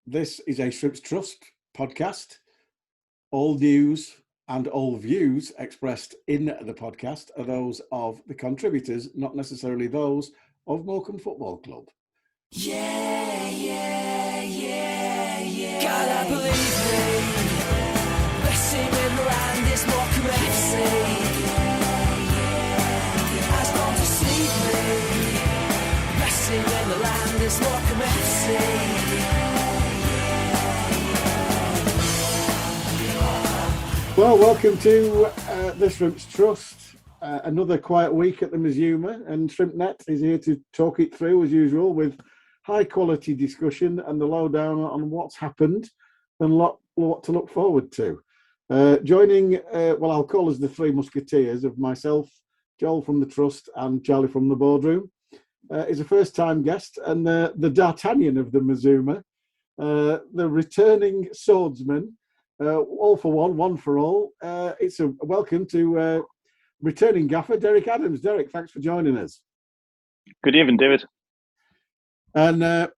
This is a Shrimps Trust podcast. All news and all views expressed in the podcast are those of the contributors, not necessarily those of Morecambe Football Club. Yeah, yeah, yeah, yeah. God, I believe me. Blessing in the land is Morecambe FC. Has gone to see me. Blessing in the land is Morecambe FC. Well, welcome to the Shrimps Trust. Another quiet week at the Mazuma, and ShrimpsNet is here to talk it through as usual with high quality discussion and the lowdown on what's happened and what to look forward to. Joining, I'll call us the three musketeers of myself, Joel from the Trust and Charlie from the boardroom, is a first time guest and the D'Artagnan of the Mazuma, the returning swordsman. All for one for all. It's a welcome to returning gaffer, Derek Adams. Derek, thanks for joining us. Good evening, David. And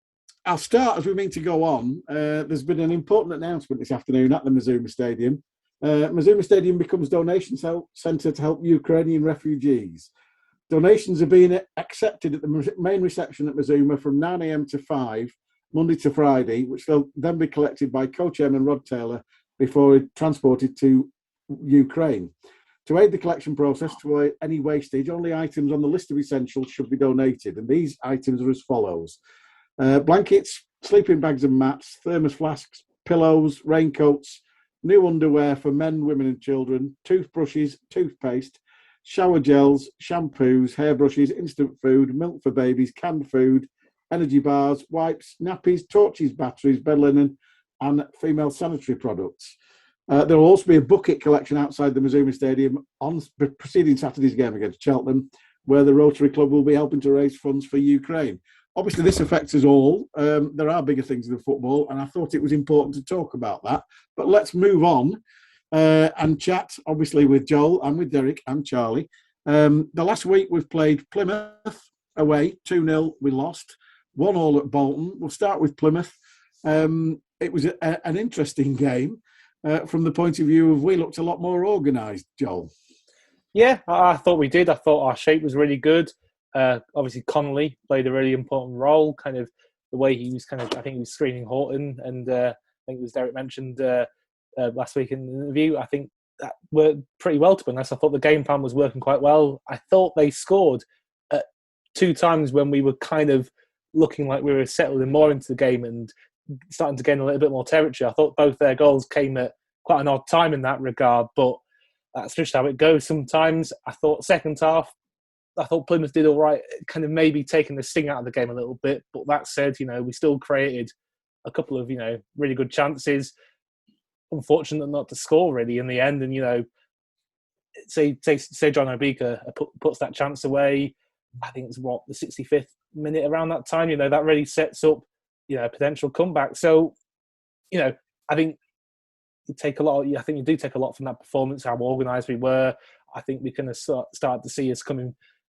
I'll start as we mean to go on. There's been an important announcement this afternoon at the Mazuma Stadium. Mazuma Stadium becomes donation centre to help Ukrainian refugees. Donations are being accepted at the main reception at Mazuma from 9 a.m. to 5, Monday to Friday, which they'll then be collected by co-chairman Rod Taylor before transported to Ukraine. To aid the collection process to avoid any wastage, only items on the list of essentials should be donated. And these items are as follows. Blankets, sleeping bags and mats, thermos flasks, pillows, raincoats, new underwear for men, women and children, toothbrushes, toothpaste, shower gels, shampoos, hairbrushes, instant food, milk for babies, canned food, energy bars, wipes, nappies, torches, batteries, bed linen, and female sanitary products. There will also be a bucket collection outside the Mazuma Stadium on preceding Saturday's game against Cheltenham, where the Rotary Club will be helping to raise funds for Ukraine. Obviously, this affects us all. There are bigger things than football, and I thought it was important to talk about that. But let's move on and chat, obviously, with Joel and with Derek and Charlie. The last week we've played Plymouth away, 2-0, we lost, 1-1 at Bolton. We'll start with Plymouth. It was an interesting game from the point of view of we looked a lot more organised, Joel. Yeah, I thought we did. I thought our shape was really good. Obviously, Connolly played a really important role, kind of the way he was I think he was screening Horton, and I think it was Derek mentioned last week in the interview. I think that worked pretty well, to be honest. I thought the game plan was working quite well. I thought they scored at 2 times when we were kind of looking like we were settling more into the game and starting to gain a little bit more territory. I thought both their goals came at quite an odd time in that regard, but that's just how it goes sometimes. I thought second half, I thought Plymouth did all right, kind of maybe taking the sting out of the game a little bit. But that said, we still created a couple of, really good chances. Unfortunate not to score really in the end. And, say John Obika puts that chance away. I think it's the 65th minute around that time. That really sets up a potential comeback. So, I think you do take a lot from that performance, how organised we were. I think we can start to see us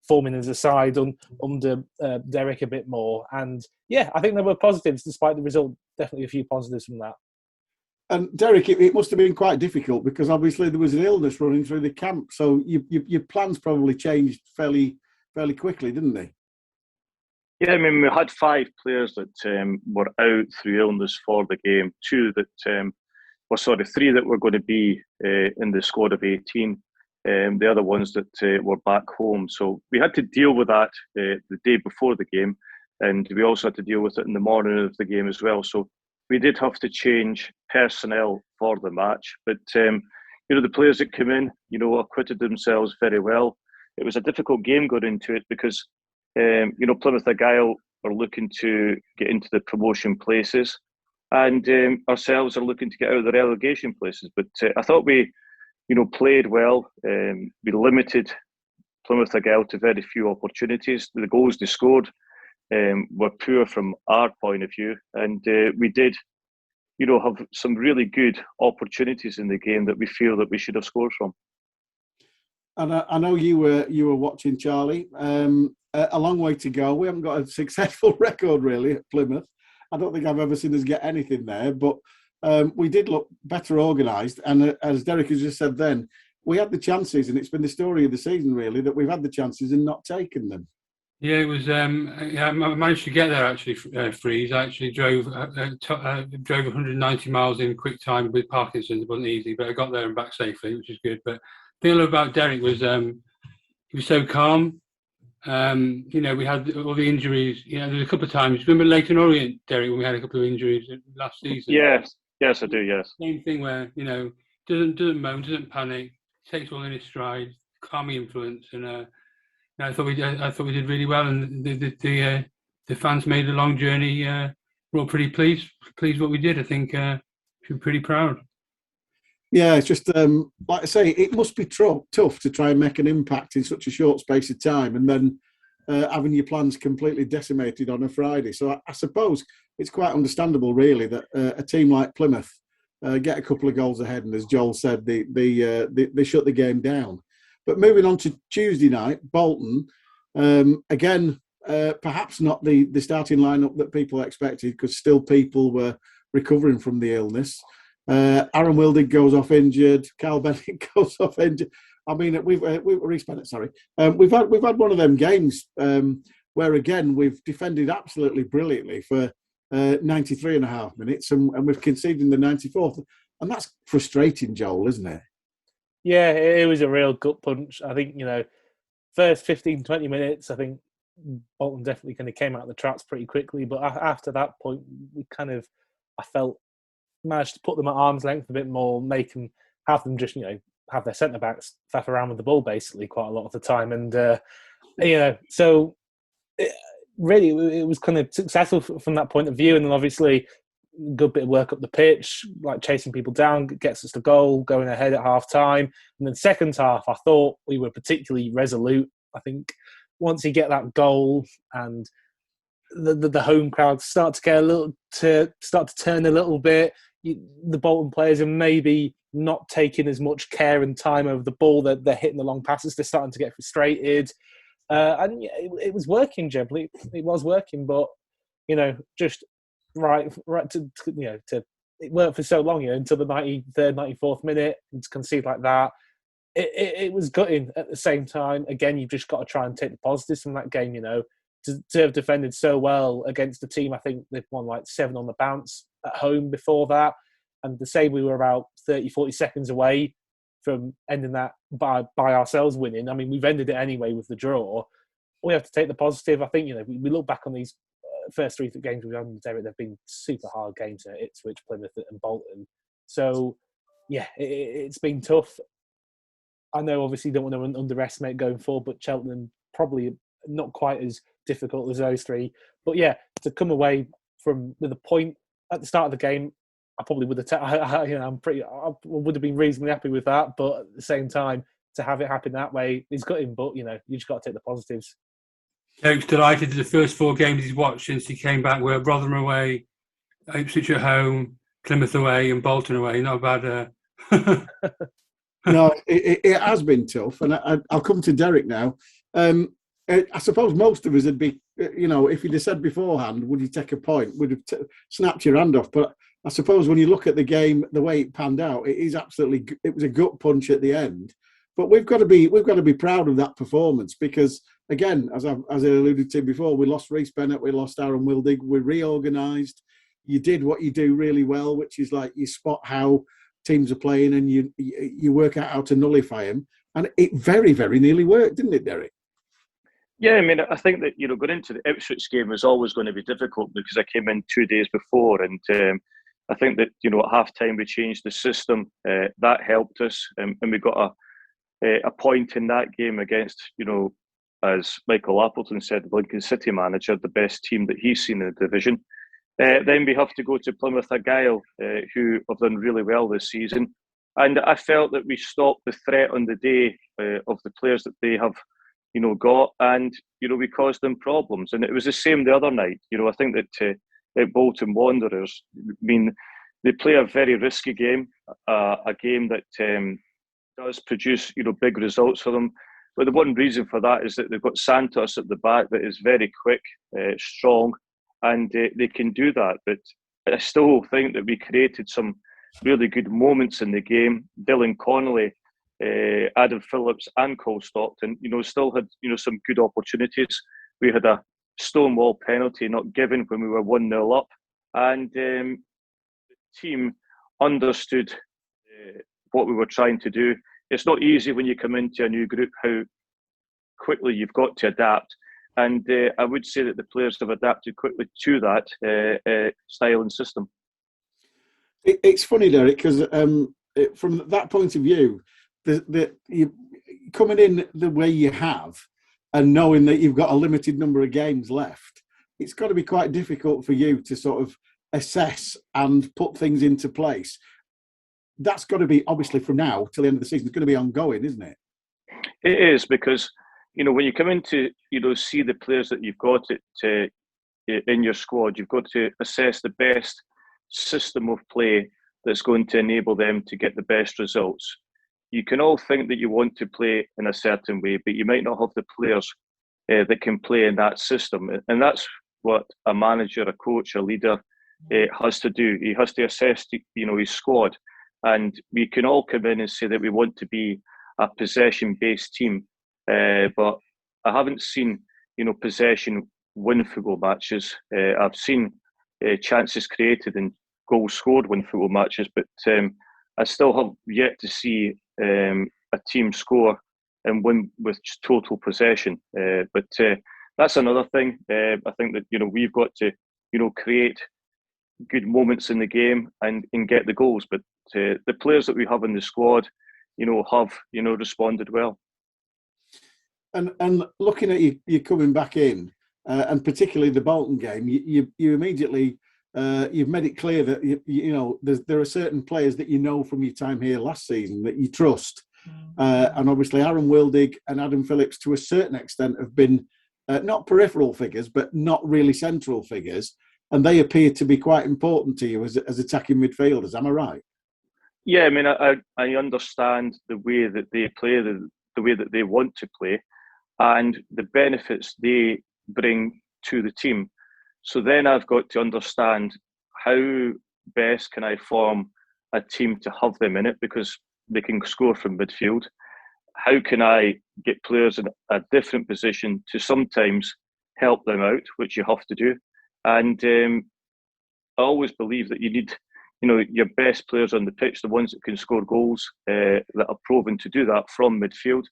forming as a side under Derek a bit more. And yeah, I think there were positives despite the result. Definitely a few positives from that. And Derek, it must have been quite difficult because obviously there was an illness running through the camp. So your plans probably changed fairly quickly, didn't they? Yeah, I mean, we had 5 players that were out through illness for the game. 3 that were going to be in the squad of 18. The other ones that were back home. So we had to deal with that the day before the game, and we also had to deal with it in the morning of the game as well. So we did have to change personnel for the match. But, the players that came in, acquitted themselves very well. It was a difficult game going into it because Plymouth Argyle are looking to get into the promotion places, and ourselves are looking to get out of the relegation places. But I thought we, played well. We limited Plymouth Argyle to very few opportunities. The goals they scored were poor from our point of view, and we did, have some really good opportunities in the game that we feel that we should have scored from. And I know you were watching, Charlie. A long way to go. We haven't got a successful record really at Plymouth. I don't think I've ever seen us get anything there, but we did look better organised. And as Derek has just said then, we had the chances, and it's been the story of the season, really, that we've had the chances and not taken them. Yeah, it was. I managed to get there actually. Freeze. I actually drove 190 miles in quick time with Parkinson's. It wasn't easy, but I got there and back safely, which is good. But the thing I love about Derek was he was so calm. We had all the injuries. There's a couple of times. Remember Leighton Orient, Derek, when we had a couple of injuries last season? Yes, I do. Yes. Same thing where doesn't moan, doesn't panic, takes all in his stride, calming influence, and I thought we did really well, and the fans made a long journey. We're all pretty pleased what we did. I think we're pretty proud. Yeah, it's just like I say, it must be tough to try and make an impact in such a short space of time, and then having your plans completely decimated on a Friday. So I suppose it's quite understandable, really, that a team like Plymouth get a couple of goals ahead, and as Joel said, they shut the game down. But moving on to Tuesday night, Bolton, again, perhaps not the starting lineup that people expected, because still people were recovering from the illness. Aaron Wildig goes off injured. Carl Bennett goes off injured. I mean, we've Reece Bennett, sorry. We've had one of them games where again we've defended absolutely brilliantly for 93 and a half minutes, and we've conceded in the 94th, and that's frustrating, Joel, isn't it? Yeah, it was a real gut punch. I think, first 15, 20 minutes, I think Bolton definitely kind of came out of the traps pretty quickly. But after that point, I felt, managed to put them at arm's length a bit more, have them just, have their centre-backs faff around with the ball basically quite a lot of the time. And, so really it was kind of successful from that point of view. And then obviously good bit of work up the pitch, like chasing people down, gets us the goal, going ahead at half time. And then second half, I thought we were particularly resolute. I think once you get that goal and the home crowd start to turn a little bit, the Bolton players are maybe not taking as much care and time over the ball. They're hitting the long passes. They're starting to get frustrated. And it was working generally. It was working, but just right to it worked for so long, until the 93rd, 94th minute, and to concede like that, it was gutting. At the same time, again, you've just got to try and take the positives from that game. To have defended so well against the team, I think they've won like 7 on the bounce at home before that, and to say we were about 30-40 seconds away from ending that by ourselves winning. I mean, we've ended it anyway with the draw. We have to take the positive. I think we look back on these first 3 games we've done with Derek, they've been super hard games at Ipswich, Plymouth and Bolton. So, yeah, it's been tough. I know obviously you don't want to underestimate going forward, but Cheltenham probably not quite as difficult as those 3. But yeah, to come away with a point at the start of the game, I probably would have. I would have been reasonably happy with that. But at the same time, to have it happen that way, it's got him. But you just got to take the positives. Derek's delighted that the first 4 games he's watched since he came back were Rotherham away, Ipswich at home, Plymouth away, and Bolton away. Not bad. No, it has been tough, and I'll come to Derek now. I suppose most of us would be, if you'd have said beforehand, would you take a point, would have snapped your hand off. But I suppose when you look at the game, the way it panned out, it was a gut punch at the end. But we've got to be proud of that performance, because again, as I alluded to before, we lost Reece Bennett, we lost Aaron Wildig, we reorganised. You did what you do really well, which is like you spot how teams are playing and you work out how to nullify them. And it very, very nearly worked, didn't it, Derek? Yeah, I mean, I think that, going into the Ipswich game was always going to be difficult because I came in 2 days before, and I think that, at half-time we changed the system. That helped us, and we got a point in that game against, as Michael Appleton said, the Lincoln City manager, the best team that he's seen in the division. Then we have to go to Plymouth Argyle, who have done really well this season. And I felt that we stopped the threat on the day of the players that they have, got, and, we caused them problems. And it was the same the other night. I think that at Bolton Wanderers, they play a very risky game, a game that does produce, big results for them. But the one reason for that is that they've got Santos at the back that is very quick, strong, and they can do that. But I still think that we created some really good moments in the game. Dylan Connolly, Adam Phillips, and Cole Stockton, still had some good opportunities. We had a stonewall penalty not given when we were 1-0 up, and the team understood what we were trying to do. It's not easy when you come into a new group how quickly you've got to adapt, and I would say that the players have adapted quickly to that style and system. It's funny, Derek, because from that point of view, you coming in the way you have and knowing that you've got a limited number of games left, it's got to be quite difficult for you to sort of assess and put things into place. That's got to be, obviously, from now till the end of the season, it's going to be ongoing, isn't it? It is, because when you come in to see the players that you've got in your squad, you've got to assess the best system of play that's going to enable them to get the best results. You can all think that you want to play in a certain way, but you might not have the players that can play in that system. And that's what a manager, a coach, a leader has to do. He has to assess his squad. And we can all come in and say that we want to be a possession-based team. But I haven't seen, possession win football matches. I've seen chances created and goals scored win football matches, but I still have yet to see a team score and win with just total possession. But that's another thing. I think that we've got to create good moments in the game and get the goals. But the players that we have in the squad, have responded well. And looking at you coming back in, and particularly the Bolton game, you immediately you've made it clear that there are certain players that from your time here last season that you trust, and obviously Aaron Wildig and Adam Phillips to a certain extent have been not peripheral figures, but not really central figures, and they appear to be quite important to you as attacking midfielders. Am I right? Yeah, I mean, I understand the way that they play, the way that they want to play, and the benefits they bring to the team. So then I've got to understand how best can I form a team to have them in it, because they can score from midfield. How can I get players in a different position to sometimes help them out, which you have to do. And I always believe that you need your best players on the pitch, the ones that can score goals, that are proven to do that from midfield.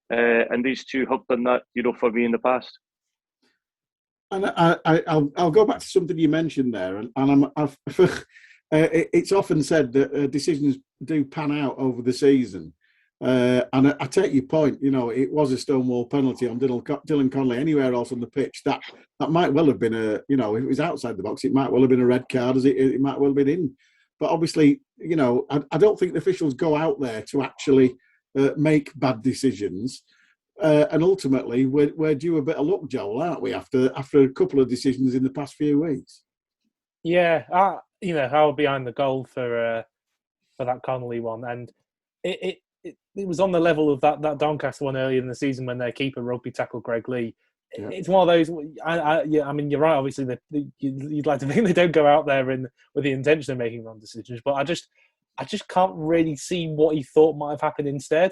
And these two have done that, for me in the past. And I'll go back to something you mentioned there, and it's often said that decisions do pan out over the season. And I take your point. It was a stonewall penalty on Dylan Connolly. Anywhere else on the pitch, that might well have been if it was outside the box, it might well have been a red card, as it might well have been in. But obviously, I don't think the officials go out there to actually make bad decisions. And ultimately, we're due a bit of luck, Joel, aren't we? After a couple of decisions in the past few weeks. Yeah, I was behind the goal for that Connolly one, and it was on the level of that Doncaster one earlier in the season when their keeper rugby tackled Greg Lee. Yeah. It's one of those. I mean, you're right. Obviously, you'd like to think they don't go out there with the intention of making wrong decisions, but I just can't really see what he thought might have happened instead.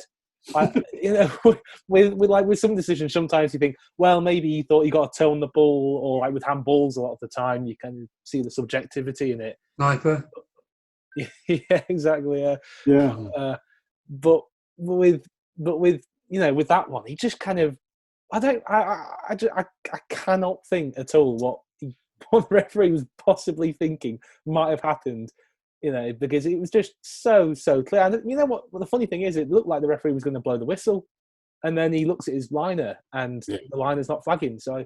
With some decisions, sometimes you think, well, maybe he thought he got a toe on the ball, or like with handballs, a lot of the time you can see the subjectivity in it. Sniper. Yeah, exactly. Yeah. But with that one, he just kind of, I cannot think at all what the referee was possibly thinking might have happened. Because it was just so clear. And you know what? Well, the funny thing is, it looked like the referee was going to blow the whistle, and then he looks at his liner, and the liner's not flagging. So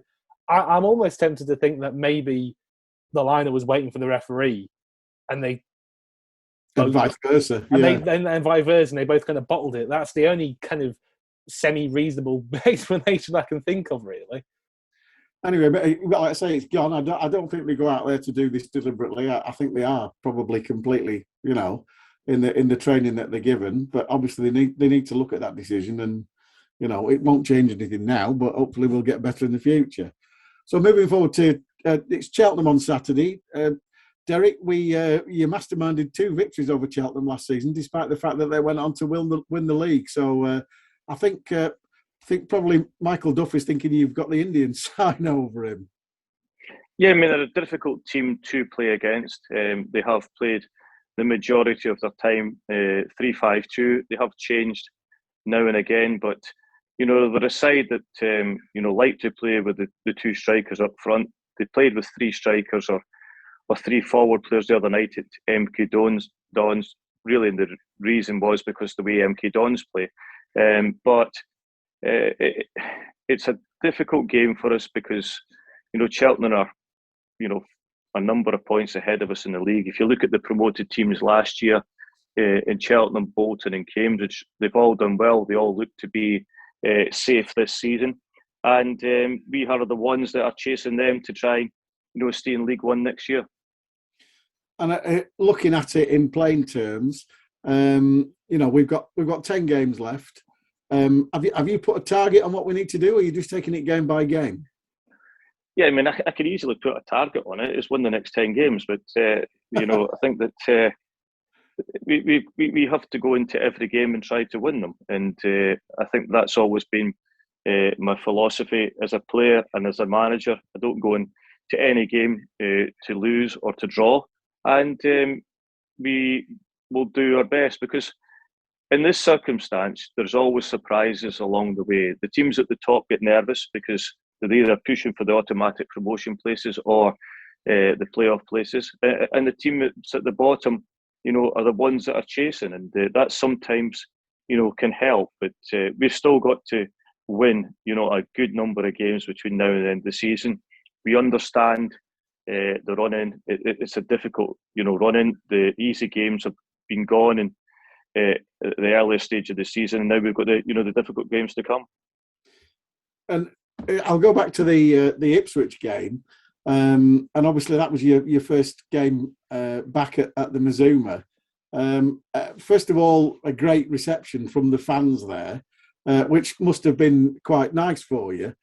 I'm almost tempted to think that maybe the liner was waiting for the referee, and vice versa, and vice versa, and they both kind of bottled it. That's the only kind of semi-reasonable explanation I can think of, really. Anyway, but like I say, it's gone. I don't think they go out there to do this deliberately. I think they are probably completely, in the training that they're given. But obviously, they need to look at that decision, and it won't change anything now. But hopefully, we'll get better in the future. So moving forward to it's Cheltenham on Saturday. Derek, you masterminded 2 victories over Cheltenham last season, despite the fact that they went on to win the league. So I think probably Michael Duff is thinking you've got the Indian sign over him. Yeah, I mean, they're a difficult team to play against. They have played the majority of their time 3-5-2. They have changed now and again, but they're a side that like to play with the 2 strikers up front. They played with 3 strikers or 3 forward players the other night at MK Dons. Really, the reason was because the way MK Dons play. But it's a difficult game for us because Cheltenham are a number of points ahead of us in the league. If you look at the promoted teams last year in Cheltenham, Bolton and Cambridge, they've all done well. They all look to be safe this season, and we are the ones that are chasing them to try stay in League One next year. And looking at it in plain terms, we've got 10 games left. Have you put a target on what we need to do, or are you just taking it game by game? Yeah, I mean, I could easily put a target on it. It's win the next 10 games, but I think that we have to go into every game and try to win them, and I think that's always been my philosophy as a player and as a manager. I don't go into any game to lose or to draw, and we will do our best, because in this circumstance, there's always surprises along the way. The teams at the top get nervous because they're either pushing for the automatic promotion places or the playoff places. And the team that's at the bottom, are the ones that are chasing. And that sometimes, can help. But we've still got to win, a good number of games between now and the end of the season. We understand the run-in. It's a difficult, run-in. The easy games have been gone in the earlier stage of the season. And now we've got the difficult games to come. And I'll go back to the Ipswich game, and obviously that was your first game back at the Mazuma. First of all, a great reception from the fans there, which must have been quite nice for you.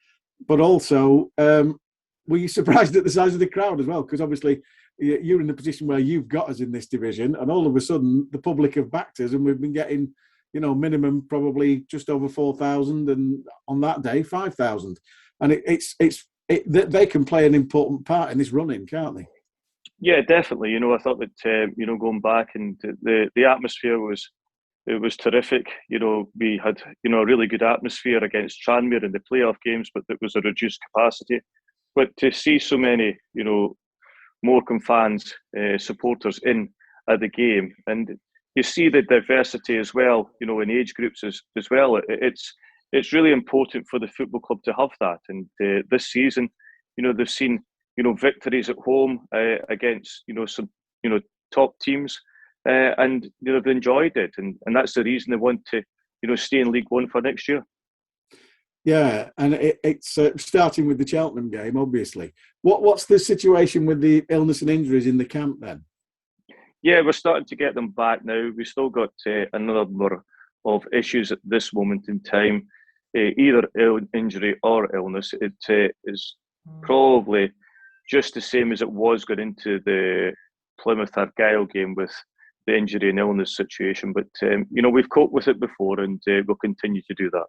But also, were you surprised at the size of the crowd as well? Because obviously you're in the position where you've got us in this division, and all of a sudden the public have backed us, and we've been getting minimum probably just over 4,000, and on that day 5,000, and they can play an important part in this running, can't they? Yeah, definitely. I thought that going back, and the atmosphere was terrific. We had a really good atmosphere against Tranmere in the playoff games, but it was a reduced capacity. But to see so many Morecambe fans, supporters in at the game, and you see the diversity as well, in age groups as well. It's really important for the football club to have that. And this season, they've seen, victories at home against, some, top teams, and they've enjoyed it. And that's the reason they want to, stay in League One for next year. Yeah, and it's starting with the Cheltenham game, obviously. What's the situation with the illness and injuries in the camp then? Yeah, we're starting to get them back now. We've still got a number of issues at this moment in time, either injury or illness. It is probably just the same as it was going into the Plymouth Argyle game with the injury and illness situation. But, we've coped with it before, and we'll continue to do that.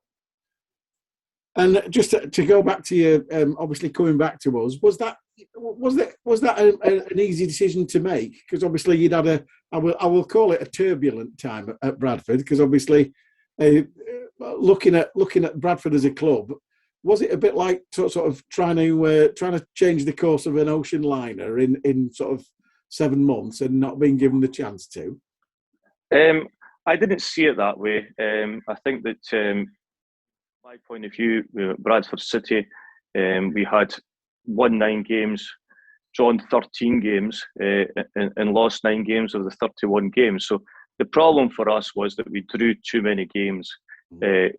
And just to go back to you, obviously coming back to us, was that an easy decision to make? Because obviously you'd had I will call it a turbulent time at Bradford. Because obviously, looking at Bradford as a club, was it a bit like sort of trying to change the course of an ocean liner in sort of 7 months and not being given the chance to? I didn't see it that way. I think that. My point of view, Bradford City, we had won 9 games, drawn 13 games, and lost 9 games of the 31 games. So the problem for us was that we drew too many games,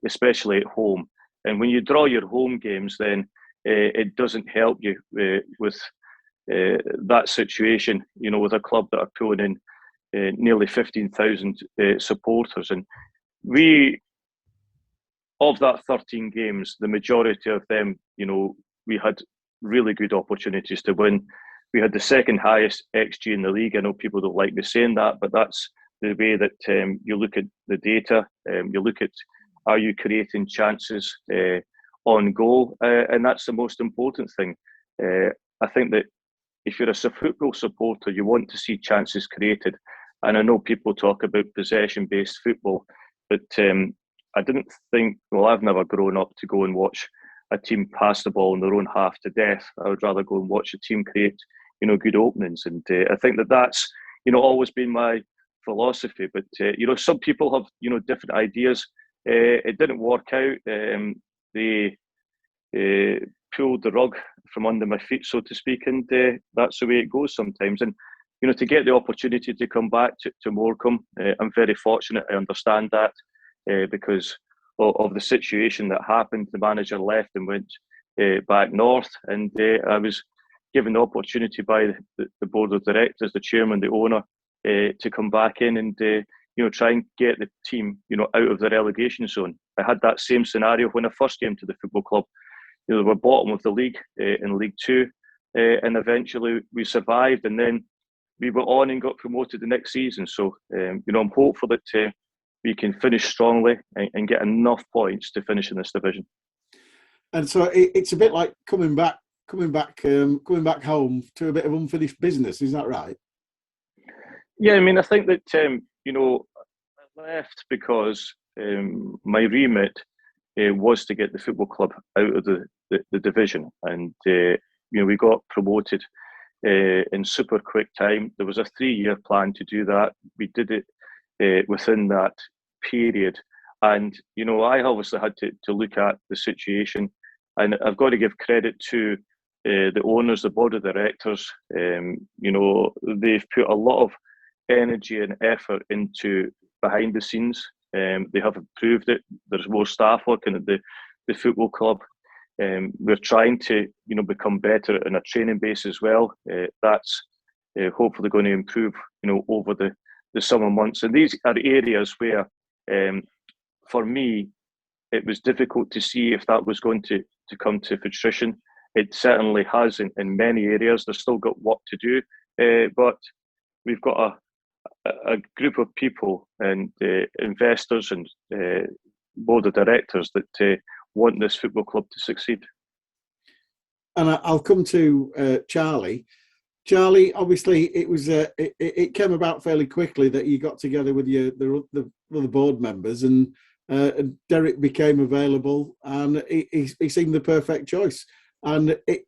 especially at home. And when you draw your home games, then it doesn't help you with that situation. With a club that are pulling in nearly 15,000 supporters, and of that 13 games, the majority of them, we had really good opportunities to win. We had the second highest XG in the league. I know people don't like me saying that, but that's the way that you look at the data. You look at, are you creating chances on goal? And that's the most important thing. I think that if you're a football supporter, you want to see chances created. And I know people talk about possession-based football, but I didn't think, well, I've never grown up to go and watch a team pass the ball in their own half to death. I would rather go and watch a team create, good openings. And I think that that's, always been my philosophy. But, some people have, different ideas. It didn't work out. They pulled the rug from under my feet, so to speak, and that's the way it goes sometimes. And to get the opportunity to come back to Morecambe, I'm very fortunate. I understand that because of the situation that happened. The manager left and went back north, and I was given the opportunity by the board of directors, the chairman, the owner, to come back in and try and get the team out of the relegation zone. I had that same scenario when I first came to the football club. They were bottom of the league in League Two, and eventually we survived, and then we went on and got promoted the next season. So, I'm hopeful that we can finish strongly and get enough points to finish in this division. And so it's a bit like coming back home to a bit of unfinished business. Is that right? Yeah, I think that I left because my remit was to get the football club out of the division, and we got promoted in super quick time. There was a 3-year plan to do that. We did it within that period, and I obviously had to look at the situation, and I've got to give credit to the owners, the board of directors. They've put a lot of energy and effort into behind the scenes. They have improved it. There's more staff working at the football club. We're trying to, become better on a training base as well. That's hopefully going to improve, over the summer months. And these are areas where, for me, it was difficult to see if that was going to come to fruition. It certainly has in many areas. There's still got work to do, but we've got a group of people and investors and board of directors that want this football club to succeed. And I'll come to Charlie. Charlie, obviously, it came about fairly quickly that you got together with the other board members, and Derek became available, and he seemed the perfect choice. And it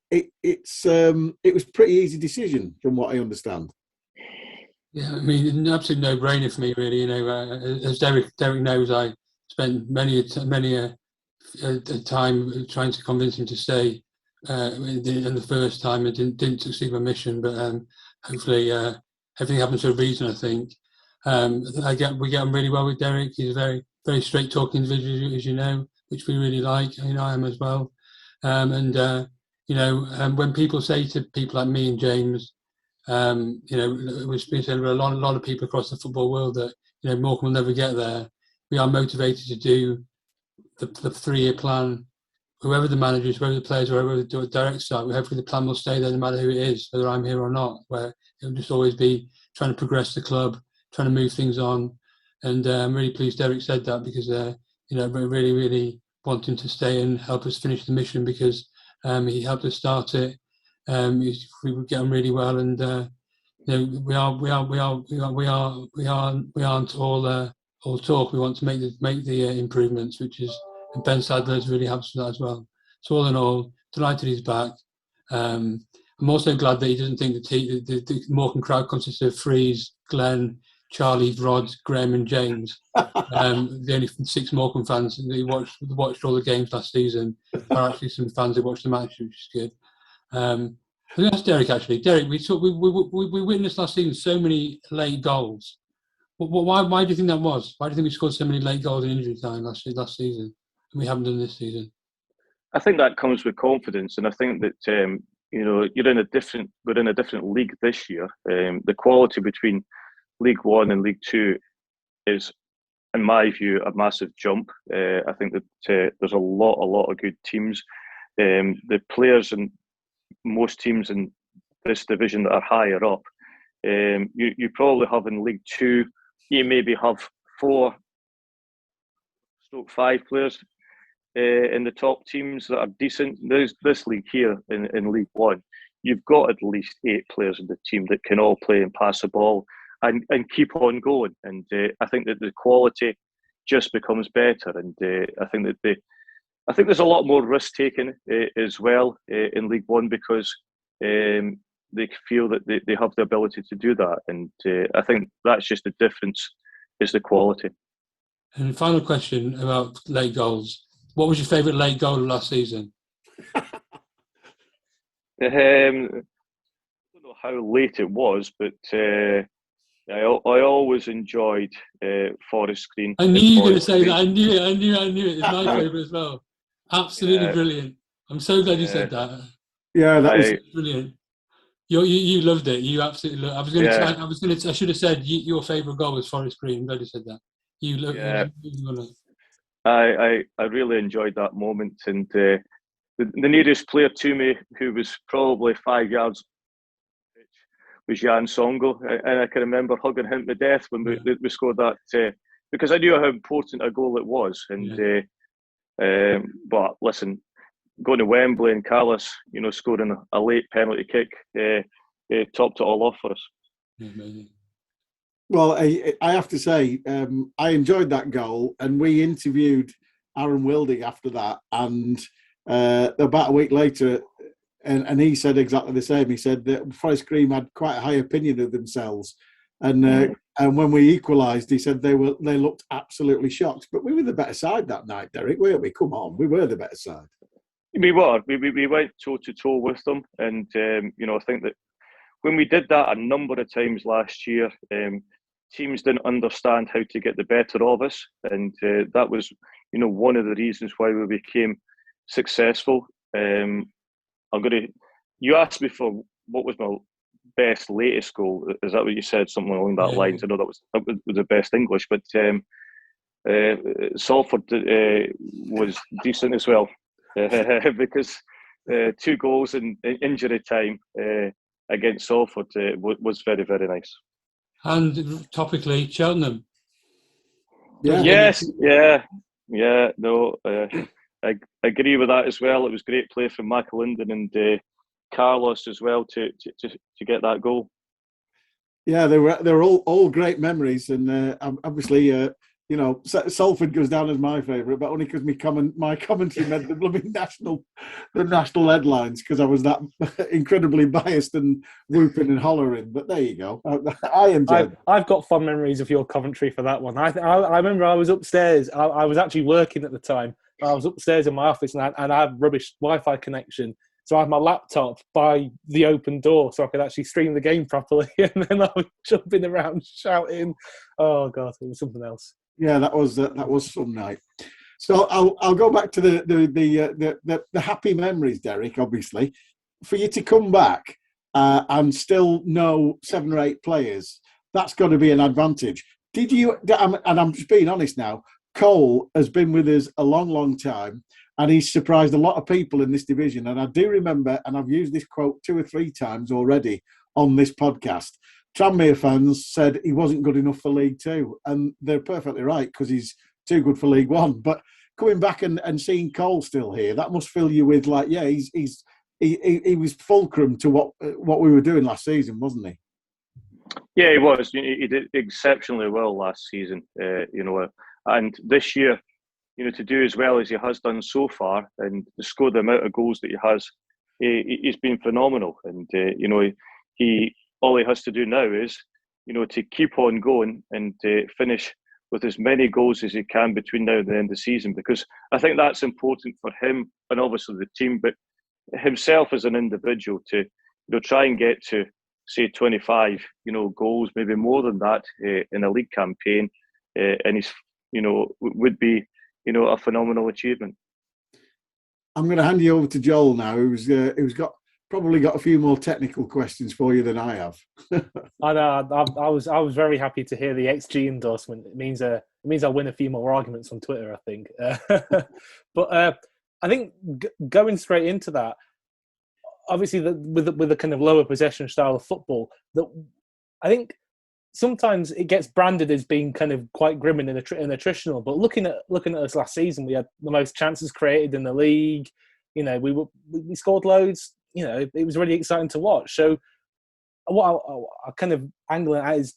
was a pretty easy decision, from what I understand. Yeah, an absolute no-brainer for me, really. As Derek knows, I spent many a time trying to convince him to stay. In the first time, it didn't succeed my mission, but hopefully everything happens for a reason. I think we get on really well with Derek. He's a very, very straight-talking individual, as you know, which we really like. I am as well. And when people say to people like me and James, we've been saying a lot of people across the football world that Morecambe will never get there. We are motivated to do the 3-year plan. Whoever the managers, whoever the players, whoever the directors are, hopefully the plan will stay there no matter who it is, whether I'm here or not. Where it'll just always be trying to progress the club, trying to move things on. And I'm really pleased Derek said that, because we're really, really wanting to stay and help us finish the mission, because he helped us start it. We would get on really well, and we aren't all talk. We want to make the improvements, which is, and Ben Sadler's really helps with that as well. So all in all, delighted he's back. I'm also glad that he doesn't think the Morecambe crowd consists of Freez, Glenn, Charlie, Rod, Graham, and James. The only 6 Morecambe fans that watched all the games last season are actually some fans that watched the match, which is good. I think that's Derek, actually. Derek, we witnessed last season so many late goals. Why do you think that was? Why do you think we scored so many late goals in injury time last season, and we haven't done this season? I think that comes with confidence, and I think that we're in a different league this year. The quality between League One and League Two is, in my view, a massive jump. I think that there's a lot of good teams. The players and most teams in this division that are higher up. You probably have in League Two, you maybe have 4-5 players in the top teams that are decent. There's this league here in League One. You've got at least 8 players in the team that can all play and pass the ball and keep on going. And I think that the quality just becomes better. And I think that I think there's a lot more risk taken as well in League One because they feel that they have the ability to do that. And I think that's just the difference, is the quality. And final question about late goals. What was your favourite late goal of last season? I don't know how late it was, but I always enjoyed Forest Green. I knew you were going to say that. I knew it. It's my favourite as well. Absolutely brilliant. I'm so glad you said that. Yeah, that was brilliant. You loved it. You absolutely loved it. I should have said your favourite goal was Forest Green. I'm glad you said that. You loved it. I really enjoyed that moment, and the nearest player to me, who was probably 5 yards, was Jan Songo, and I can remember hugging him to death when we scored that, because I knew how important a goal it was. And but listen, going to Wembley and Carlos, scoring a late penalty kick, topped it all off for us. Amazing. Well, I have to say, I enjoyed that goal, and we interviewed Aaron Wilding after that, and about a week later, and he said exactly the same. He said that Forest Green had quite a high opinion of themselves, and when we equalised, he said they looked absolutely shocked. But we were the better side that night, Derek, weren't we? Come on, we were the better side. We were. We went toe to toe with them, and I think that when we did that a number of times last year, teams didn't understand how to get the better of us, and that was, one of the reasons why we became successful. You asked me for what was my best latest goal. Is that what you said? Something along that lines. I know that was the best English, but Salford was decent as well because 2 goals in injury time against Salford was very, very nice. And topically, Cheltenham. Yeah. Yes, yeah, no, I agree with that as well. It was great play from Michael Linden and Carlos as well to get that goal. Yeah, they were all great memories, and obviously, Salford goes down as my favourite, but only because my commentary made the blooming national headlines because I was that incredibly biased and whooping and hollering. But there you go. I enjoyed it. I've got fond memories of your commentary for that one. I remember I was upstairs. I was actually working at the time. I was upstairs in my office and I had rubbish Wi-Fi connection. So I had my laptop by the open door so I could actually stream the game properly. And then I was jumping around shouting. Oh, God, it was something else. Yeah, that was some night. So I'll go back to the happy memories, Derek. Obviously, for you to come back and still know 7 or 8 players, that's got to be an advantage. Did you? And I'm just being honest now. Cole has been with us a long, long time, and he's surprised a lot of people in this division. And I do remember, and I've used this quote 2 or 3 times already on this podcast. Tranmere fans said he wasn't good enough for League Two, and they're perfectly right because he's too good for League One. But coming back and seeing Cole still here, that must fill you with he was fulcrum to what we were doing last season, wasn't he? Yeah, he was. He did exceptionally well last season, and this year, to do as well as he has done so far and to score the amount of goals that he has, he's been phenomenal. And he. All he has to do now is, to keep on going and finish with as many goals as he can between now and the end of the season, because I think that's important for him and obviously the team, but himself as an individual to try and get to, say, 25, goals, maybe more than that in a league campaign, and he's, would be, a phenomenal achievement. I'm going to hand you over to Joel now, who's probably got a few more technical questions for you than I have. I know. I was very happy to hear the XG endorsement. It means I'll win a few more arguments on Twitter, I think. But I think going straight into that, obviously with the kind of lower possession style of football, that I think sometimes it gets branded as being kind of quite grim and attritional. But looking at us last season, we had the most chances created in the league. You know, we scored loads. You know, it was really exciting to watch. So what I kind of angle it at is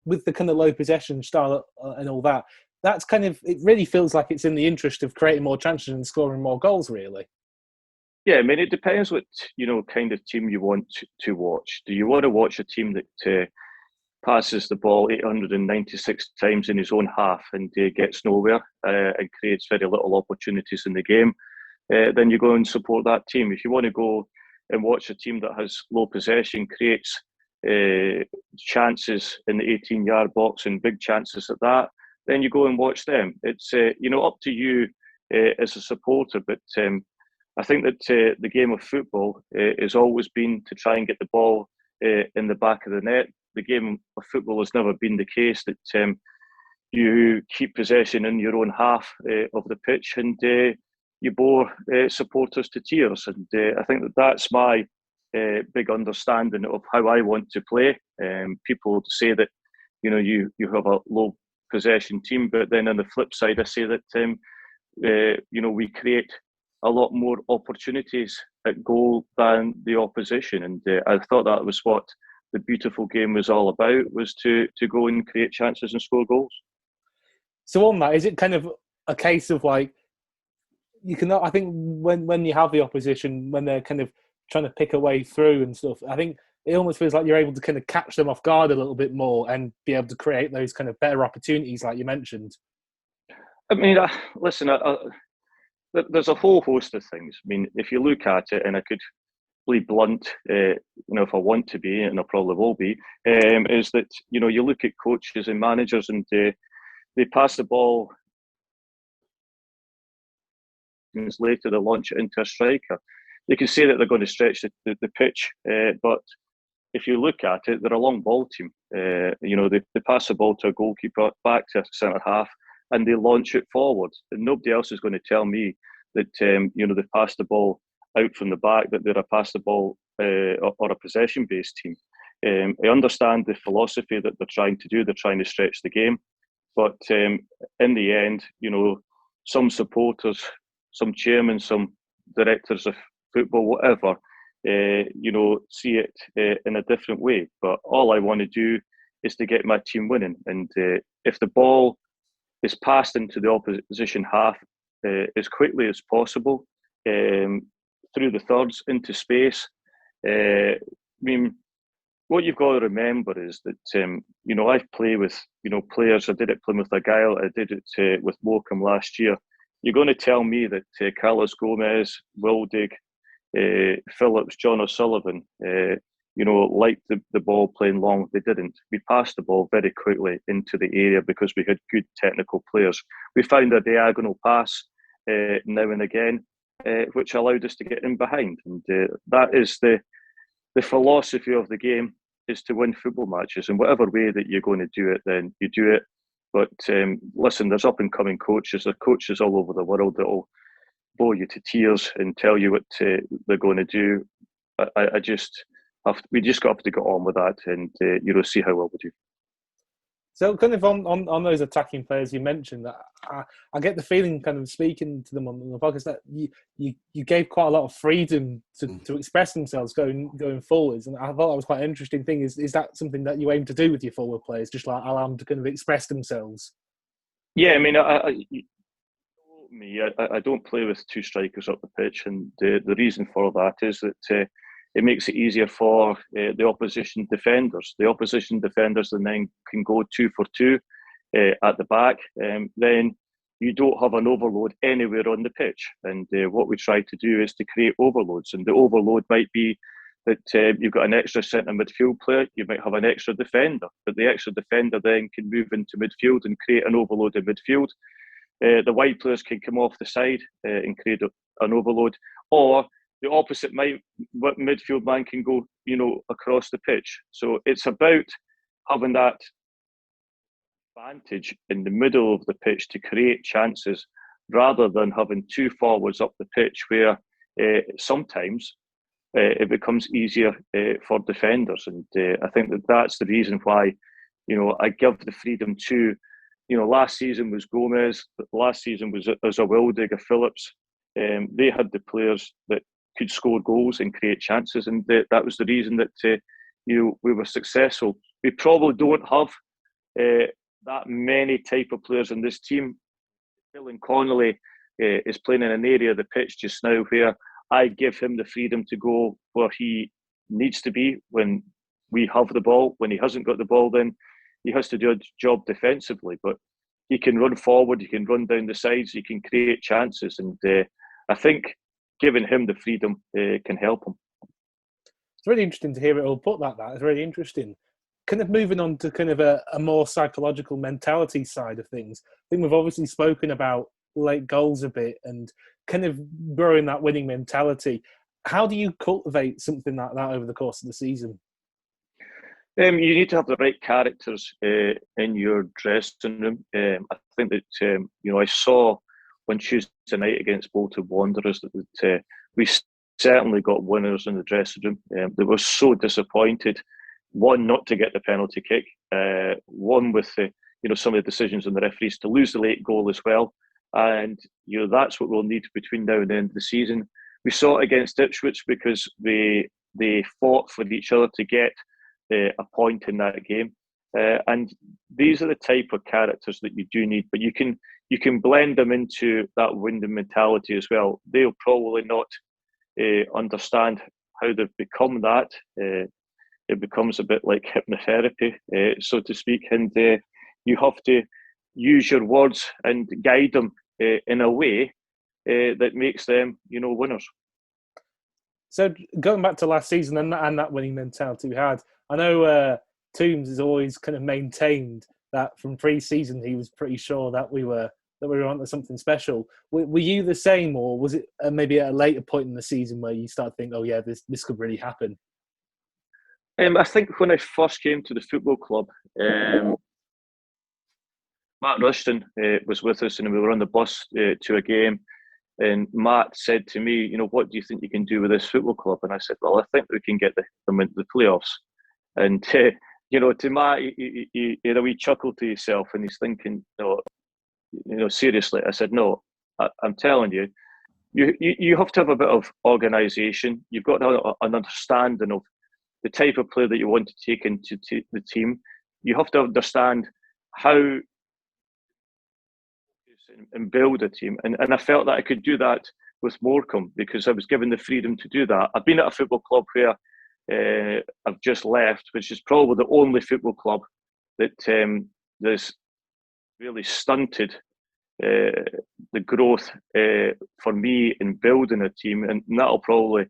with the kind of low possession style and all that. That's kind of, it really feels like it's in the interest of creating more chances and scoring more goals, really. Yeah, I mean, it depends what kind of team you want to watch. Do you want to watch a team that passes the ball 896 times in his own half and gets nowhere and creates very little opportunities in the game? Then you go and support that team. If you want to go and watch a team that has low possession, creates chances in the 18-yard box and big chances at that, then you go and watch them. It's up to you as a supporter, but I think that the game of football has always been to try and get the ball in the back of the net. The game of football has never been the case that you keep possession in your own half of the pitch and you bore supporters to tears. And I think that that's my big understanding of how I want to play. People say that you have a low possession team, but then on the flip side, I say that we create a lot more opportunities at goal than the opposition, and I thought that was what the beautiful game was all about, was to go and create chances and score goals. So on that, is it kind of a case of like, you can, I think when you have the opposition, when they're kind of trying to pick a way through and stuff, I think it almost feels like you're able to kind of catch them off guard a little bit more and be able to create those kind of better opportunities like you mentioned. I mean, listen, there's a whole host of things. I mean, if you look at it, and I could be blunt, if I want to be, and I probably will be, is that, you look at coaches and managers and they pass the ball later, they launch it into a striker. They can say that they're going to stretch the pitch, but if you look at it, they're a long ball team. They pass the ball to a goalkeeper, back to a centre half, and they launch it forward. And nobody else is going to tell me that they pass the ball out from the back, that they're a pass the ball or a possession-based team. I understand the philosophy that they're trying to do. They're trying to stretch the game, but in the end, some supporters, some chairmen, some directors of football, whatever, see it in a different way. But all I want to do is to get my team winning. And if the ball is passed into the opposition half as quickly as possible, through the thirds into space, I mean, what you've got to remember is that I've played with players. I did it at Plymouth Argyle. I did it with Morecambe last year. You're going to tell me that Carlos Gomez, Wildig, Phillips, John O'Sullivan, liked the ball playing long? They didn't. We passed the ball very quickly into the area because we had good technical players. We found a diagonal pass now and again, which allowed us to get in behind. And that is the philosophy of the game, is to win football matches. And whatever way that you're going to do it, then you do it. But listen, there's up-and-coming coaches. There are coaches all over the world that will bore you to tears and tell you what they're going to do. We just got to get on with that and see how well we do. So kind of on those attacking players you mentioned, that I get the feeling, kind of speaking to them on the podcast, that you gave quite a lot of freedom to express themselves going forwards, and I thought that was quite an interesting thing. Is that something that you aim to do with your forward players, just like allow them to kind of express themselves? Yeah, I mean, I don't play with two strikers up the pitch, and the reason for that is that it makes it easier for the opposition defenders. The opposition defenders then can go 2 for 2 at the back. Then you don't have an overload anywhere on the pitch. And what we try to do is to create overloads. And the overload might be that you've got an extra centre midfield player, you might have an extra defender, but the extra defender then can move into midfield and create an overload in midfield. The wide players can come off the side and create an overload, or the opposite midfield man can go, across the pitch. So it's about having that advantage in the middle of the pitch to create chances, rather than having two forwards up the pitch where sometimes it becomes easier for defenders. And I think that's the reason why, I give the freedom to, last season was Gomez, last season was Zawildig, Phillips. They had the players that could score goals and create chances, and that was the reason that we were successful. We probably don't have that many type of players in this team. Dylan Connolly is playing in an area of the pitch just now where I give him the freedom to go where he needs to be when we have the ball. When he hasn't got the ball, then he has to do a job defensively. But he can run forward, he can run down the sides, he can create chances. And I think giving him the freedom can help him. It's really interesting to hear it all put that. It's really interesting. Kind of moving on to kind of a more psychological mentality side of things. I think we've obviously spoken about late goals a bit and kind of growing that winning mentality. How do you cultivate something like that over the course of the season? You need to have the right characters in your dressing room. I think that I saw on Tuesday night against Bolton Wanderers that we certainly got winners in the dressing room. They were so disappointed. One, not to get the penalty kick. One with some of the decisions on the referees to lose the late goal as well. And that's what we'll need between now and the end of the season. We saw it against Ipswich because they fought for each other to get a point in that game. And these are the type of characters that you do need, but you can blend them into that winning mentality as well. They'll probably not understand how they've become that. It becomes a bit like hypnotherapy, so to speak, and you have to use your words and guide them in a way that makes them, winners. So going back to last season and that winning mentality we had, I know Toombs has always kind of maintained that from pre-season he was pretty sure that we were onto something special. Were you the same, or was it maybe at a later point in the season where you started thinking, oh yeah, this could really happen? I think when I first came to the football club, Matt Rushton was with us, and we were on the bus to a game. And Matt said to me, what do you think you can do with this football club? And I said, well, I think we can get them into the playoffs. And, to Matt, he had a wee chuckle to himself, and he's thinking, seriously. I said, no, I'm telling you, you have to have a bit of organisation. You've got to have an understanding of the type of player that you want to take into the team. You have to understand how and build a team. And I felt that I could do that with Morecambe because I was given the freedom to do that. I've been at a football club where I've just left, which is probably the only football club that has really stunted the growth for me in building a team. And that'll probably,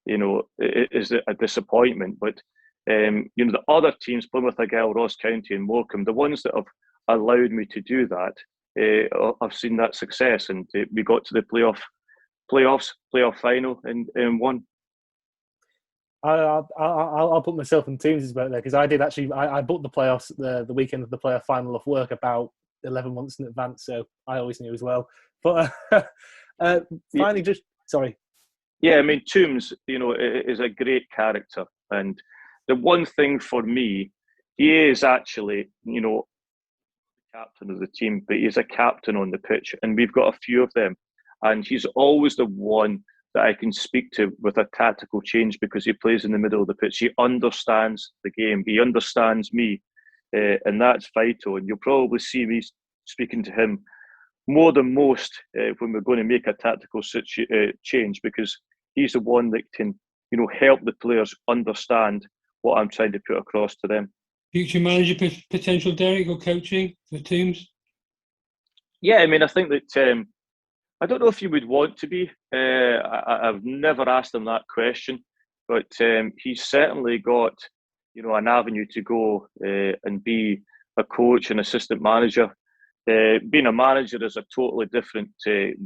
is a disappointment. But, the other teams, Plymouth Argyle, Ross County and Morecambe, the ones that have allowed me to do that, I've seen that success, and we got to the playoff final and won. I'll put myself in Teams' boat there because I did actually. I booked the playoffs the weekend of the playoff final off work about 11 months in advance, so I always knew as well. But finally, sorry. Yeah, I mean, Toombs, is a great character, and the one thing for me, he is actually, captain of the team, but he's a captain on the pitch, and we've got a few of them, and he's always the one that I can speak to with a tactical change because he plays in the middle of the pitch. He understands the game. He understands me, and that's vital. And you'll probably see me speaking to him more than most when we're going to make a tactical change because he's the one that can, help the players understand what I'm trying to put across to them. Future manager potential, Derek, or coaching for teams? Yeah, I mean, I think that I don't know if you would want to be. I've never asked him that question, but he's certainly got, an avenue to go and be a coach and assistant manager. Being a manager is a totally different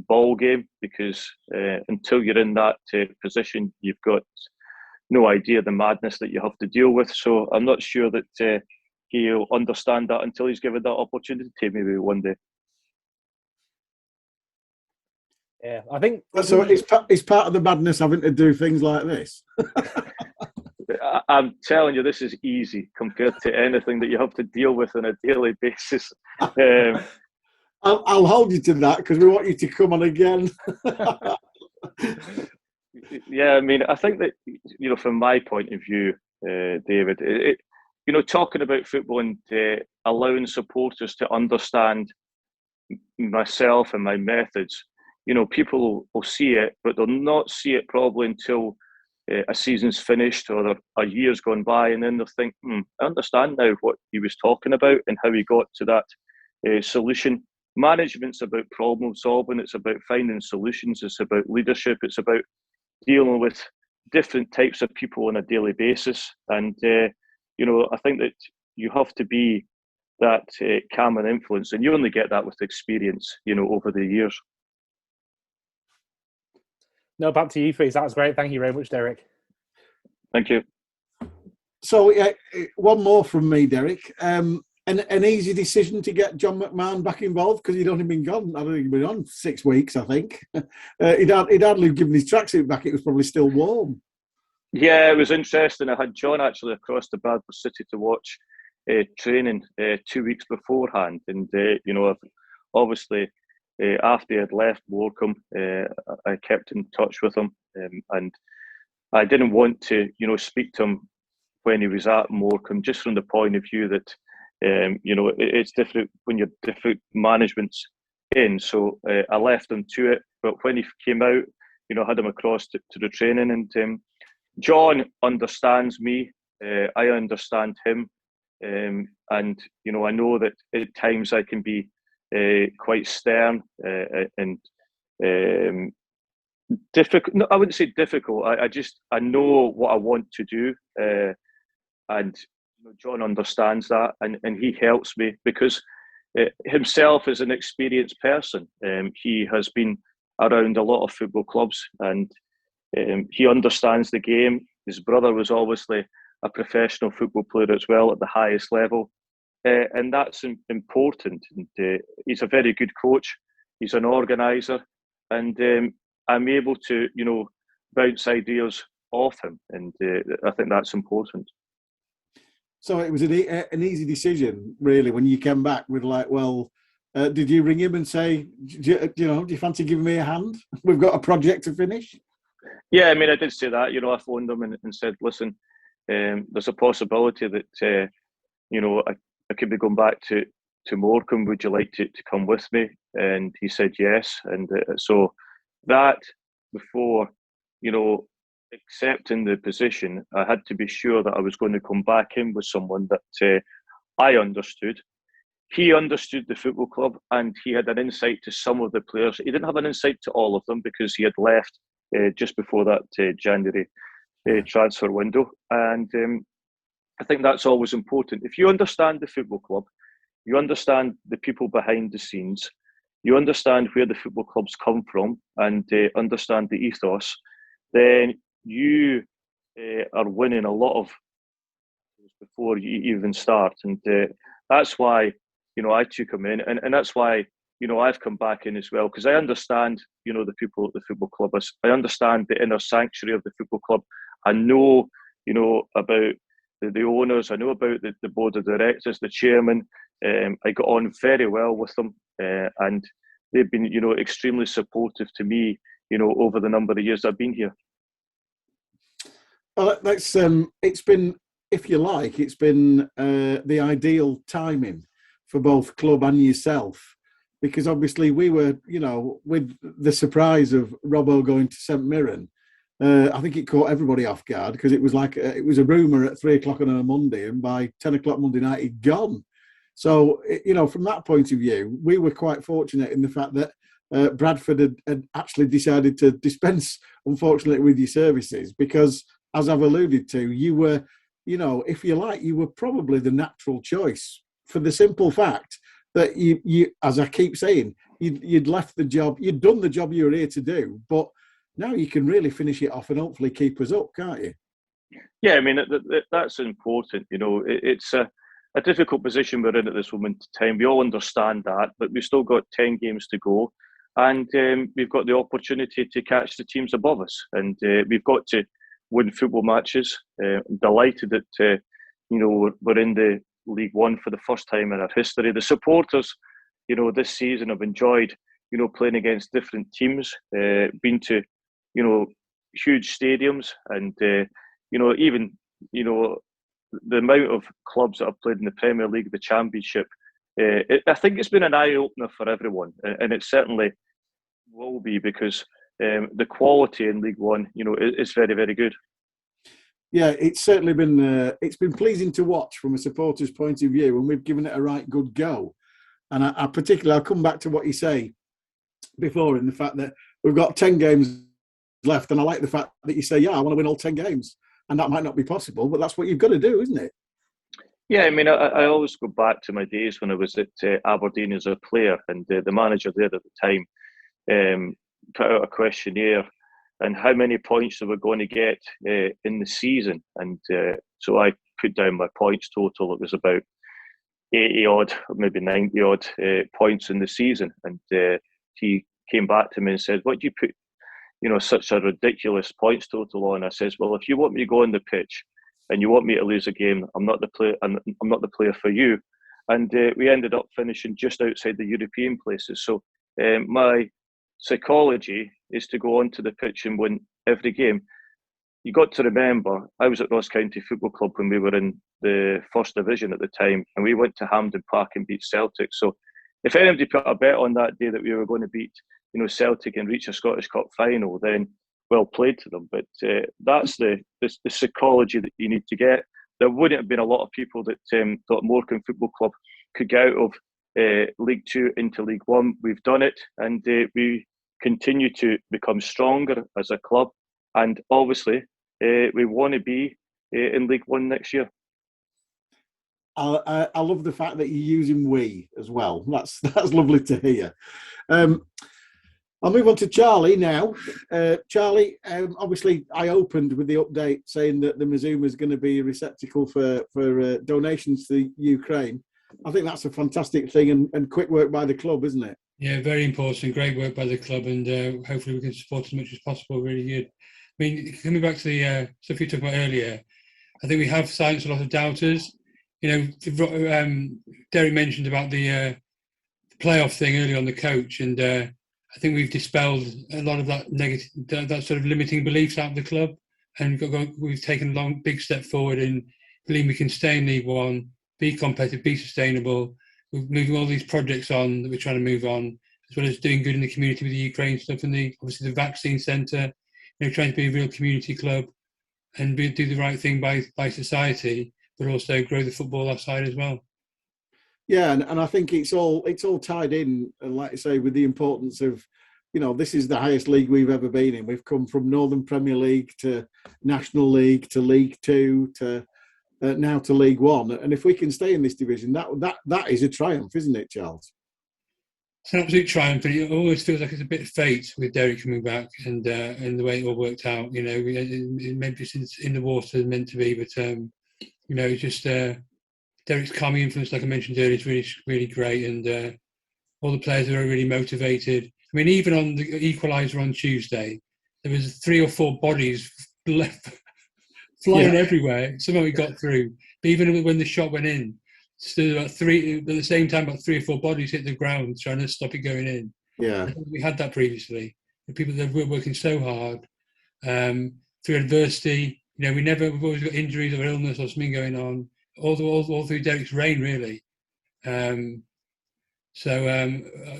ball game because until you're in that position, you've got no idea the madness that you have to deal with. So I'm not sure that he'll understand that until he's given that opportunity maybe one day. Yeah, I think So it's part of the madness having to do things like this. I'm telling you, this is easy compared to anything that you have to deal with on a daily basis. Um, I'll hold you to that because we want you to come on again. yeah, I mean, I think that, from my point of view, David, talking about football and allowing supporters to understand myself and my methods, people will see it, but they'll not see it probably until a season's finished or a year's gone by, and then they'll think, I understand now what he was talking about and how he got to that solution. Management's about problem solving, it's about finding solutions, it's about leadership, it's about dealing with different types of people on a daily basis. And, I think that you have to be that calm and influence, and you only get that with experience, over the years. No, back to you, Freez. That was great. Thank you very much, Derek. Thank you. So, one more from me, Derek. An easy decision to get John McMahon back involved because he'd only been gone. I don't think he'd been on 6 weeks. I think he'd hardly given his tracksuit back. It was probably still warm. Yeah, it was interesting. I had John actually across to Bradford City to watch training 2 weeks beforehand, and obviously. After he had left Morecambe, I kept in touch with him, and I didn't want to, speak to him when he was at Morecambe, just from the point of view that, it's different when you're different management's in. So I left him to it. But when he came out, I had him across to the training, and John understands me. I understand him, and I know that at times I can be quite stern and difficult. No, I wouldn't say difficult. I know what I want to do, and John understands that, and he helps me because himself is an experienced person. He has been around a lot of football clubs, and he understands the game. His brother was obviously a professional football player as well at the highest level. And that's important. And, he's a very good coach. He's an organiser, and I'm able to, bounce ideas off him. And I think that's important. So it was an easy decision, really, when you came back with did you ring him and say, do you fancy giving me a hand? We've got a project to finish. Yeah, I mean, I did say that. I phoned him and said, listen, there's a possibility that, I could be going back to Morecambe. Would you like to come with me? And he said yes. And so that, before, accepting the position, I had to be sure that I was going to come back in with someone that I understood. He understood the football club, and he had an insight to some of the players. He didn't have an insight to all of them because he had left just before that January transfer window. And I think that's always important. If you understand the football club, you understand the people behind the scenes, you understand where the football clubs come from, and understand the ethos, then you are winning a lot of before you even start. And that's why, I took him in, and that's why, I've come back in as well, because I understand, the people at the football club. I understand the inner sanctuary of the football club. I know, about the owners. I know about the board of directors, the chairman. I got on very well with them, and they've been, extremely supportive to me, over the number of years I've been here. Well, that's it's been, if you like, it's been the ideal timing for both club and yourself, because obviously we were, with the surprise of Robbo going to St Mirren. I think it caught everybody off guard because it was it was a rumour at 3:00 on a Monday, and by 10 o'clock Monday night he'd gone. So, from that point of view, we were quite fortunate in the fact that Bradford had actually decided to dispense, unfortunately, with your services because, as I've alluded to, you were, if you like, you were probably the natural choice for the simple fact that you as I keep saying, you'd left the job, you'd done the job you were here to do, but now you can really finish it off and hopefully keep us up, can't you? Yeah, I mean, that's important. It's a difficult position we're in at this moment in time. We all understand that, but we've still got 10 games to go. and we've got the opportunity to catch the teams above us, and we've got to win football matches. I'm delighted that we're in the League One for the first time in our history. The supporters, this season have enjoyed, playing against different teams, been to, huge stadiums, and even the amount of clubs that have played in the Premier League, the Championship. I think it's been an eye opener for everyone, and it certainly will be, because the quality in League One, is very, very good. Yeah, it's certainly been pleasing to watch from a supporter's point of view, and we've given it a right good go. And I particularly, I'll come back to what you say before, in the fact that we've got 10 games left, and I like the fact that you say, yeah, I want to win all 10 games, and that might not be possible, but that's what you've got to do, isn't it? Yeah, I mean, I always go back to my days when I was at Aberdeen as a player, and the manager there at the time put out a questionnaire and how many points they were going to get in the season. And so I put down my points total. It was about 80 odd, maybe 90 odd points in the season. And he came back to me and said, what do you put, such a ridiculous points total on? I says, well, if you want me to go on the pitch and you want me to lose a game, I'm not the player for you. And we ended up finishing just outside the European places. So my psychology is to go onto the pitch and win every game. You got to remember, I was at Ross County Football Club when we were in the first division at the time, and we went to Hampden Park and beat Celtic. So if anybody put a bet on that day that we were going to beat, Celtic and reach a Scottish Cup final, then well played to them. But that's the psychology that you need to get. There wouldn't have been a lot of people that thought Morecambe Football Club could get out of League Two into League One. We've done it, and we continue to become stronger as a club. And obviously, we want to be in League One next year. I love the fact that you're using "we" as well. That's lovely to hear. I'll move on to Charlie now. Charlie, obviously, I opened with the update saying that the Mazuma is going to be a receptacle for donations to Ukraine. I think that's a fantastic thing, and quick work by the club, isn't it? Yeah, very important. Great work by the club, and hopefully we can support as much as possible. Really good. I mean, coming back to the stuff you talked about earlier, I think we have silenced a lot of doubters. Derek mentioned about the playoff thing earlier on the coach, and I think we've dispelled a lot of that negative, that sort of limiting beliefs out of the club, and we've taken a big step forward in believing we can stay in League One, be competitive, be sustainable. We're moving all these projects on that we're trying to move on, as well as doing good in the community with the Ukraine stuff, and obviously the vaccine centre. Trying to be a real community club and do the right thing by society, but also grow the football outside as well. Yeah, and I think it's all tied in, and like I say, with the importance of, this is the highest league we've ever been in. We've come from Northern Premier League to National League to League Two to now to League One, and if we can stay in this division, that is a triumph, isn't it, Charles? It's an absolute triumph, but it always feels like it's a bit of fate with Derek coming back and the way it all worked out. It maybe it's in the water meant to be, but it's just Derek's calming influence, like I mentioned earlier, is really, really great, and all the players are really motivated. I mean, even on the equaliser on Tuesday, there was 3 or 4 bodies flying everywhere. Somehow we got through, but even when the shot went in, still at the same time, about 3 or 4 bodies hit the ground trying to stop it going in. Yeah, we had that previously. The people that were working so hard through adversity. We've always got injuries or illness or something going on all through Derek's reign, really. So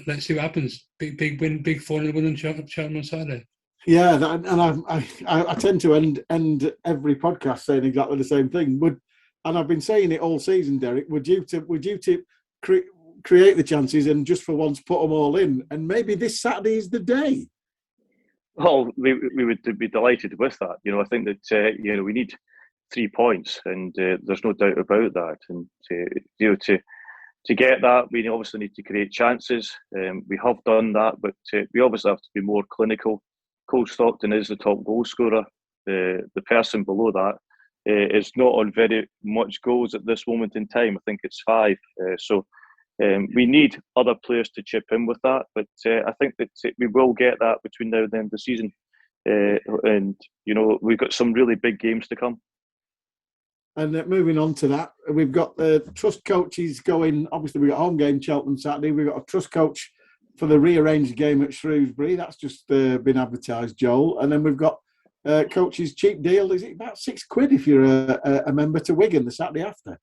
let's see what happens. Big win, big 4-0 win on Cheltenham on Saturday. Yeah, and I tend to end every podcast saying exactly the same thing. And I've been saying it all season, Derek. Would you to create the chances and just for once put them all in? And maybe this Saturday is the day. Well, we would be delighted with that. I think that we need 3 points, and there's no doubt about that. And to get that, we obviously need to create chances. We have done that, but we obviously have to be more clinical. Cole Stockton is the top goal scorer. The person below that is not on very much goals at this moment in time. I think it's 5. So We need other players to chip in with that, but I think that we will get that between now and the end of the season. And we've got some really big games to come. And moving on to that, we've got the trust coaches going. Obviously, we've got home game Cheltenham Saturday. We've got a trust coach for the rearranged game at Shrewsbury. That's just been advertised, Joel. And then we've got coaches cheap deal. Is it about £6 if you're a member to Wigan the Saturday after?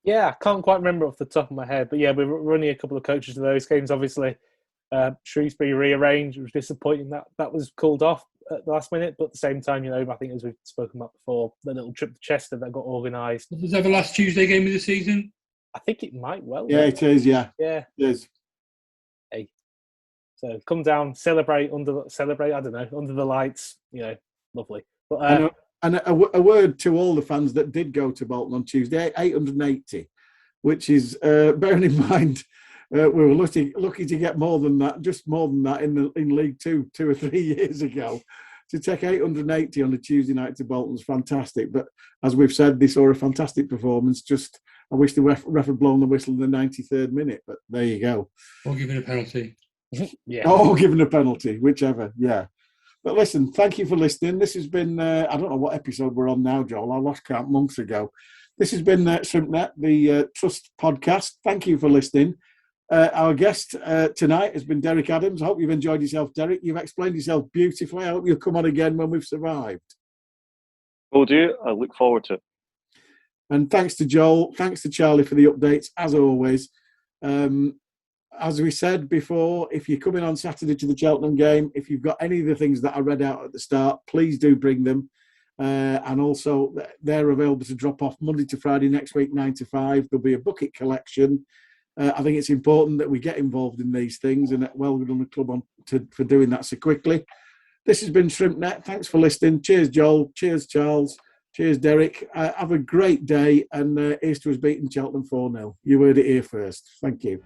Yeah, I can't quite remember off the top of my head, but yeah, we're running a couple of coaches to those games. Obviously, Shrewsbury rearranged. It was disappointing that was called off at the last minute, but at the same time, I think as we've spoken about before, the little trip to Chester that got organised. Was that the last Tuesday game of the season? I think it might well. Yeah, it is. Yeah, it is. Hey, so come down, celebrate under the lights. Lovely. But and a word to all the fans that did go to Bolton on Tuesday, 880, which is bearing in mind. We were lucky to get more than that in League Two 2 or 3 years ago. To take 880 on a Tuesday night to Bolton's fantastic. But as we've said, they saw a fantastic performance. I wish the ref had blown the whistle in the 93rd minute, but there you go. Or given a penalty. Yeah. Or given a penalty, whichever, yeah. But listen, thank you for listening. This has been, I don't know what episode we're on now, Joel. I lost count months ago. This has been ShrimpsNet, the Trust podcast. Thank you for listening. Our guest tonight has been Derek Adams. I hope you've enjoyed yourself, Derek. You've explained yourself beautifully. I hope you'll come on again when we've survived. Will do. I look forward to it. And thanks to Joel. Thanks to Charlie for the updates, as always. As we said before, if you're coming on Saturday to the Cheltenham game, if you've got any of the things that I read out at the start, please do bring them. And also, they're available to drop off Monday to Friday next week, 9 to 5. There'll be a bucket collection. I think it's important that we get involved in these things, and well done the club for doing that so quickly. This has been ShrimpsNet. Thanks for listening. Cheers, Joel. Cheers, Charles. Cheers, Derek. Have a great day, and Easter has beaten Cheltenham 4-0. You heard it here first. Thank you.